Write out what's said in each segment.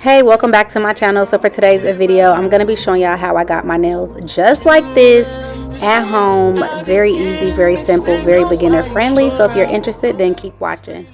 Hey, welcome back to my channel. So for today's video, I'm going to be showing y'all how I got my nails just like this at home. Very easy, very simple, very beginner friendly. So if you're interested, then keep watching.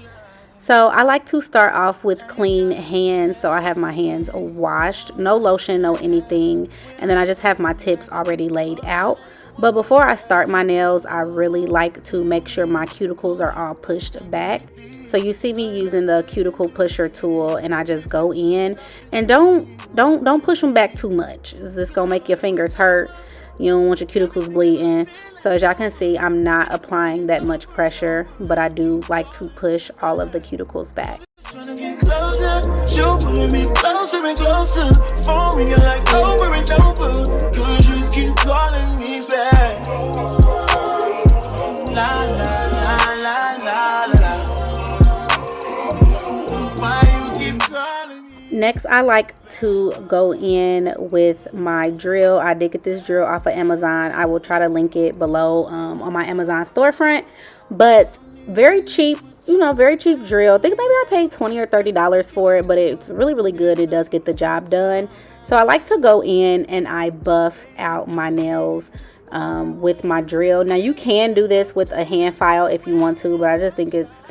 So I like to start off with clean hands. So I have my hands washed, no lotion, no anything. And then I just have my tips already laid out. But before I start my nails, I really like to make sure my cuticles are all pushed back. So you see me using the cuticle pusher tool, and I just go in and don't push them back too much. It's just gonna make your fingers hurt. You don't want your cuticles bleeding. So as y'all can see, I'm not applying that much pressure, but I do like to push all of the cuticles back. Next, I like to go in with my drill. I did get this drill off of Amazon. I will try to link it below on my Amazon storefront. But very cheap, you know, very cheap drill. I think maybe I paid $20 or $30 for it, but it's really, really good. It does get the job done. So I like to go in and I buff out my nails with my drill. Now, you can do this with a hand file if you want to, but I just think it's,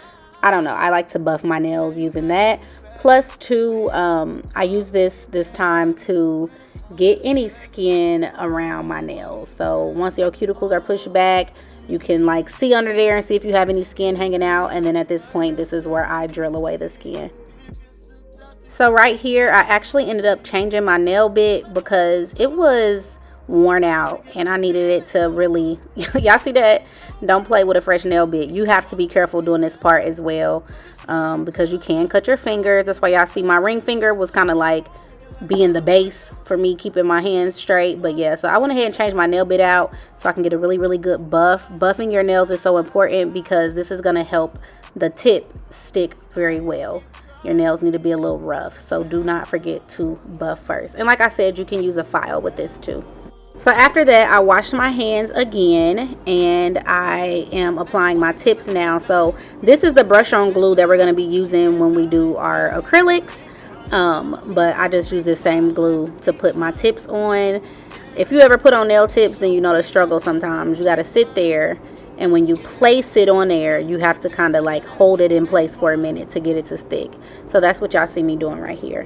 I don't know, I like to buff my nails using that. Plus two, I use this time to get any skin around my nails. So once your cuticles are pushed back, you can like see under there and see if you have any skin hanging out. And then at this point, this is where I drill away the skin. So right here, I actually ended up changing my nail bit because it was worn out and I needed it to really, y'all see that? Don't play with a fresh nail bit. You have to be careful doing this part as well. Because you can cut your fingers. That's why y'all see my ring finger was kind of like being the base for me keeping my hands straight. But yeah, so I went ahead and changed my nail bit out so I can get a really, really good buff. Buffing your nails is so important because this is going to help the tip stick very well. Your nails need to be a little rough, so do not forget to buff first. And like I said, you can use a file with this too. So after that, I washed my hands again and I am applying my tips now. So this is the brush on glue that we're going to be using when we do our acrylics. But I just use the same glue to put my tips on. If you ever put on nail tips, then you know the struggle sometimes. You got to sit there, and when you place it on there, you have to kind of like hold it in place for a minute to get it to stick. So that's what y'all see me doing right here.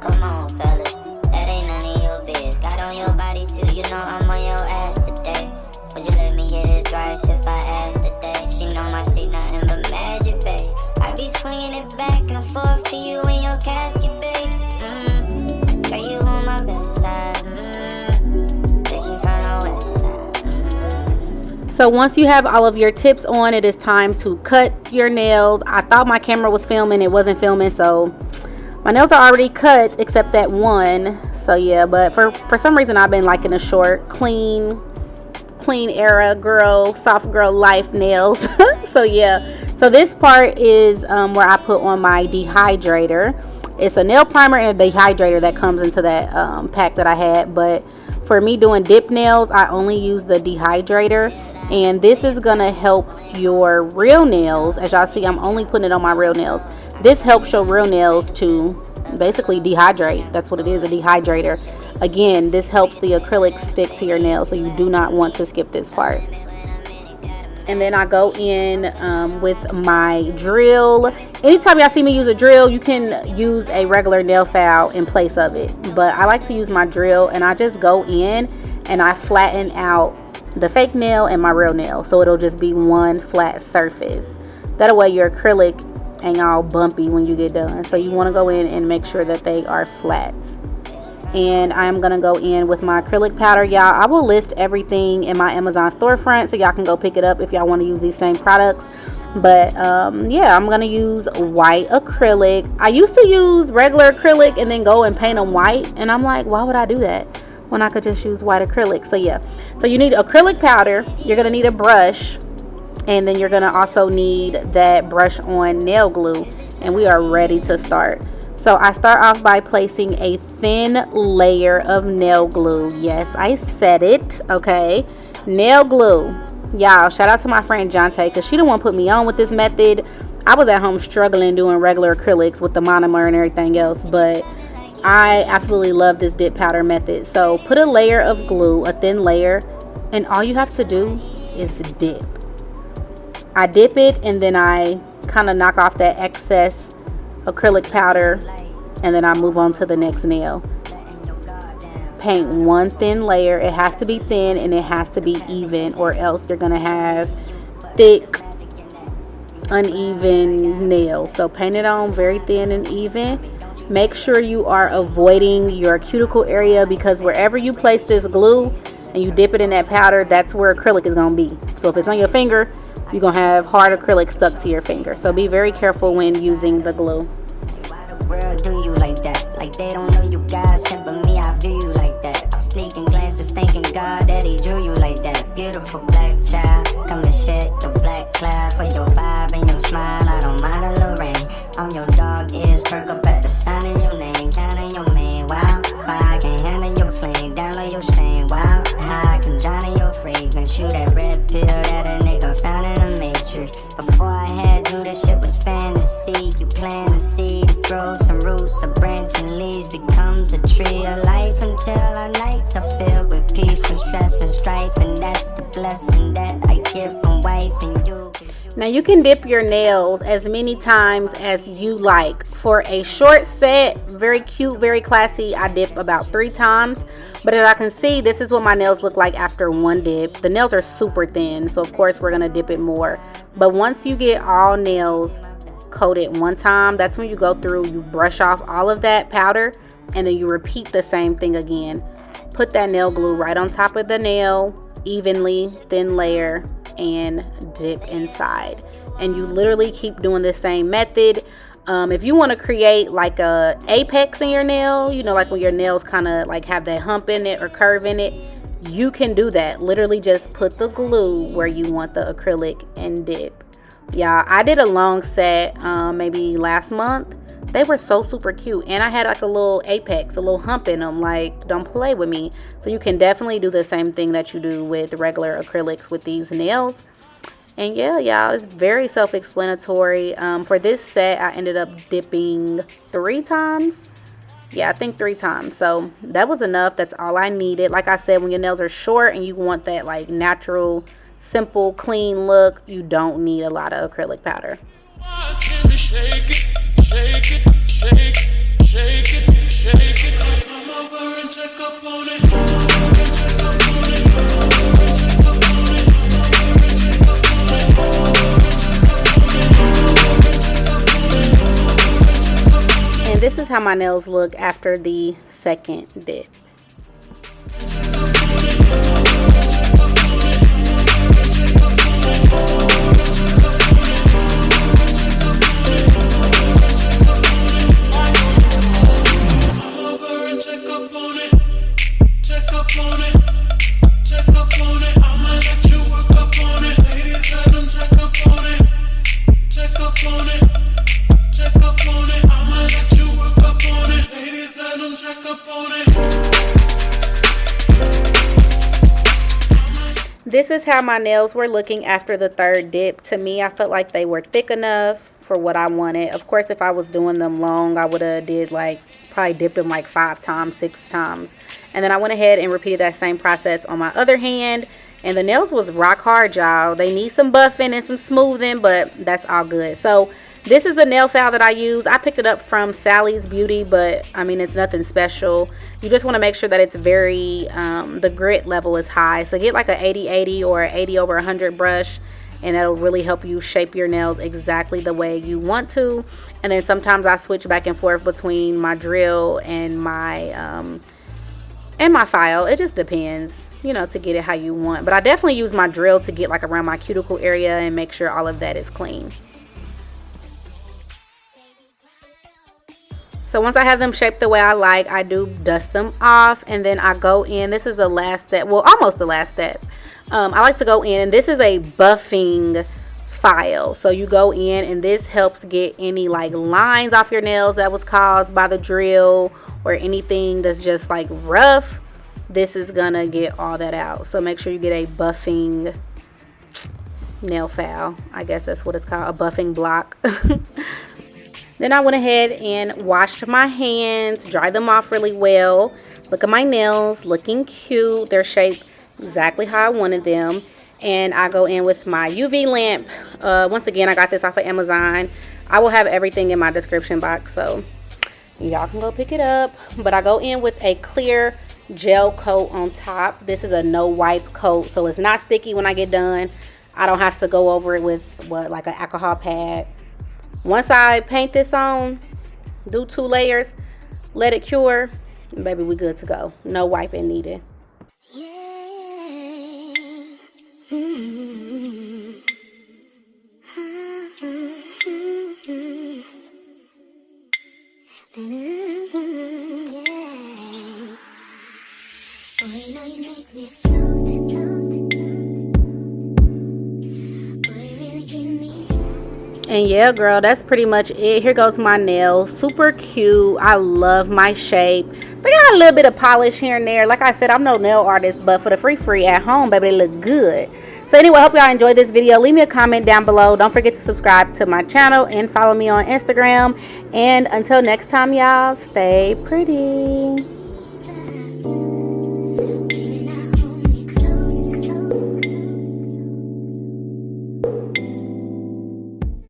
Come on, fellas, that ain't none of your biz. Got on your body too, you know I'm on your ass today. Would you let me hit it thrice if I asked today? She know my stick nothing but magic, babe. I be swinging it back and forth to you in your casket, babe. Girl, you on my best side. Fishing from the west side. So once you have all of your tips on, it is time to cut your nails. I thought my camera was filming, it wasn't filming, so my nails are already cut except that one. So yeah, but for some reason I've been liking the short, clean era girl, soft girl life nails. So yeah, so this part is where I put on my dehydrator. It's a nail primer and a dehydrator that comes into that pack that I had. But for me doing dip nails, I only use the dehydrator. And this is gonna help your real nails. As y'all see, I'm only putting it on my real nails. This helps your real nails to basically dehydrate. That's what it is, a dehydrator. Again, this helps the acrylic stick to your nails, so you do not want to skip this part. And then I go in with my drill. Anytime y'all see me use a drill, you can use a regular nail file in place of it. But I like to use my drill, and I just go in and I flatten out the fake nail and my real nail, so it'll just be one flat surface. That way your acrylic ain't all bumpy when you get done. So you want to go in and make sure that they are flat. And I'm gonna go in with my acrylic powder, y'all. I will list everything in my Amazon storefront so y'all can go pick it up if y'all want to use these same products. But yeah, I'm gonna use white acrylic. I used to use regular acrylic and then go and paint them white, and I'm like, why would I do that when I could just use white acrylic? So yeah, so you need acrylic powder, you're gonna need a brush, and then you're gonna also need that brush on nail glue, and we are ready to start. So I start off by placing a thin layer of nail glue. Yes, I said it, okay? Nail glue. Y'all, shout out to my friend Jonte, because she the one put me on with this method. I was at home struggling doing regular acrylics with the monomer and everything else, but I absolutely love this dip powder method. So put a layer of glue, a thin layer, and all you have to do is dip. I dip it, and then I kind of knock off that excess acrylic powder, and then I move on to the next nail. Paint one thin layer. It has to be thin and it has to be even, or else you're gonna have thick, uneven nails. So paint it on very thin and even. Make sure you are avoiding your cuticle area, because wherever you place this glue and you dip it in that powder, that's where acrylic is gonna be. So if it's on your finger, you're gonna have hard acrylic stuck to your finger. So be very careful when using the glue. World do you like that? Like they don't know you guys sent, but me, I view you like that. I'm sneaking glances, thanking God that he drew you like that. Beautiful black child, come and shed the black cloud for your vibe and your smile. I don't mind a little rain. I'm your dog, ears perk up at the sound of your name. Counting your man, wow. Fire can handle your flame, download your strain, wow. How I can drown in your fragrance. Shoot that red pill that a nigga found in the matrix. Before I had you, this shit was fantasy. You plant a seed, it grows some roots, a branch and leaves, becomes a tree of life until our nights are filled with peace from stress and strife. And that's the blessing that I get from wife and you. Now you can dip your nails as many times as you like. For a short set, very cute, very classy, I dip about 3 times. But as I can see, this is what my nails look like after one dip. The nails are super thin, so of course we're gonna dip it more. But once you get all nails coated one time, that's when you go through, you brush off all of that powder, and then you repeat the same thing again. Put that nail glue right on top of the nail, evenly, thin layer, and dip inside. And you literally keep doing the same method. If you want to create like a apex in your nail, you know, like when your nails kind of like have that hump in it or curve in it, you can do that. Literally just put the glue where you want the acrylic and dip. Yeah, I did a long set maybe last month. They were so super cute, and I had like a little apex, a little hump in them. Like, don't play with me. So you can definitely do the same thing that you do with regular acrylics with these nails. And yeah, y'all, it's very self-explanatory. For this set, I ended up dipping 3 times. Yeah, I think 3 times. So that was enough. That's all I needed. Like I said, when your nails are short and you want that like natural, simple, clean look, you don't need a lot of acrylic powder. And this is how my nails look after the second dip. This is how my nails were looking after the third dip. To me, I felt like they were thick enough for what I wanted. Of course, if I was doing them long, I would have did like probably dipped them like 5 times, 6 times. And then I went ahead and repeated that same process on my other hand. And the nails was rock hard, y'all. They need some buffing and some smoothing, but that's all good. So this is the nail file that I use. I picked it up from Sally's Beauty, but I mean, it's nothing special. You just want to make sure that it's very, the grit level is high. So get like a 80/80 or 80/100 brush, and that'll really help you shape your nails exactly the way you want to. And then sometimes I switch back and forth between my drill and my file. It just depends, you know, to get it how you want. But I definitely use my drill to get like around my cuticle area and make sure all of that is clean. So once I have them shaped the way I like, I do dust them off, and then I go in. This is the last step, well, almost the last step. I like to go in, and this is a buffing file. So you go in, and this helps get any like lines off your nails that was caused by the drill, or anything that's just like rough. This is gonna get all that out. So make sure you get a buffing nail file. I guess that's what it's called, a buffing block. Then I went ahead and washed my hands, dried them off really well. Look at my nails, looking cute. They're shaped exactly how I wanted them. And I go in with my UV lamp. Once again, I got this off of Amazon. I will have everything in my description box, so y'all can go pick it up. But I go in with a clear gel coat on top. This is a no wipe coat, so it's not sticky when I get done. I don't have to go over it with like an alcohol pad. Once I paint this on, do 2 layers, let it cure, and baby, we good to go. No wiping needed. And yeah, girl, that's pretty much it. Here goes my nails. Super cute. I love my shape. They got a little bit of polish here and there. Like I said, I'm no nail artist, but for the free at home, baby, they look good. So anyway, I hope y'all enjoyed this video. Leave me a comment down below. Don't forget to subscribe to my channel and follow me on Instagram. And until next time, y'all, stay pretty.